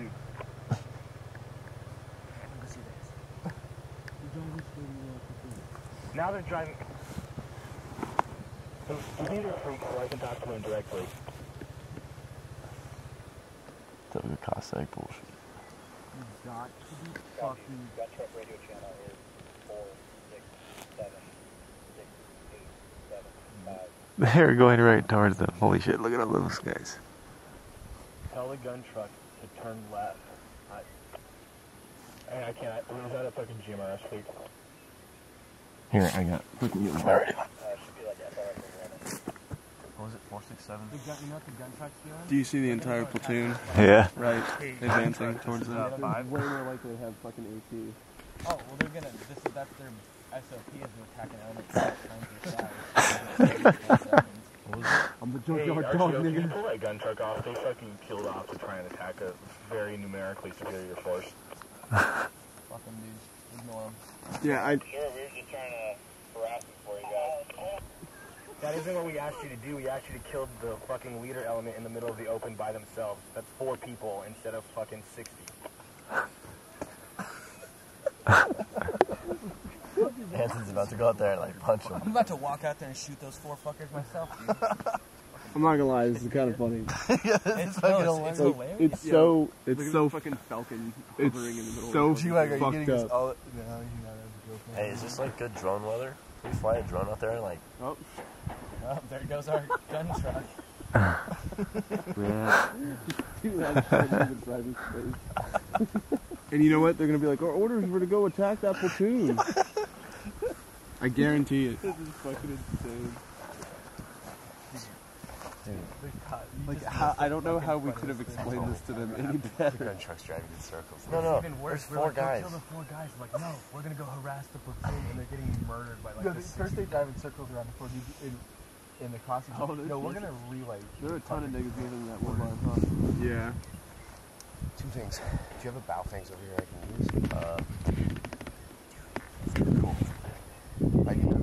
dude. Now they're driving. So, you think they're freaks so I can talk to them directly? That was a Cossack bullshit. You got to be fucking... Gun truck radio channel is 4676875. They're going right towards them. Holy shit, look at all those guys. Tell the gun truck to turn left. I can't. Was that a fucking GMRS fleet? Here, I got. Should be like that. What was it, 467? You know what the gun truck's doing? Do you see the entire platoon? Yeah. Right, advancing towards them. They're way more likely to have fucking AT. Oh, well, they're gonna. That's their SOP is to attack an element I'm the Hey, junkyard RTO, dog, can you nigga. pull that gun truck off? They fucking killed off to try and attack a very numerically superior force. Fucking dudes. Ignore them. Yeah, Sure, we were just trying to harass them for you guys. That isn't what we asked you to do. We asked you to kill the fucking leader element in the middle of the open by themselves. That's 4 people instead of fucking 60. Hanson's about to go out there and like punch him. I'm about to walk out there and shoot those 4 fuckers myself, dude. I'm not gonna lie, this is kind of funny. It's hilarious. It's so fucking falcon it's hovering in the middle so of the fucked up. Hey, is this like good drone weather? Can we fly a drone out there and like... Oh, there goes our gun truck. Yeah. And you know what? They're gonna be like, our orders were to go attack that platoon. I guarantee it. This is fucking insane. Like, I don't know how we could have explained this to them any better. Gun trucks driving in circles. No, Even worse, there's 4 guys. Kill the 4 guys. We're like, no, we're gonna go harass the platoon, and they're getting murdered by like. No, first they drive in circles around the 4 in the crossing. Oh, no, we're gonna relay. There are a ton of niggas moving in that one line, huh? Yeah. 2 things. Do you have a bow things over here I can use? Cool. I can.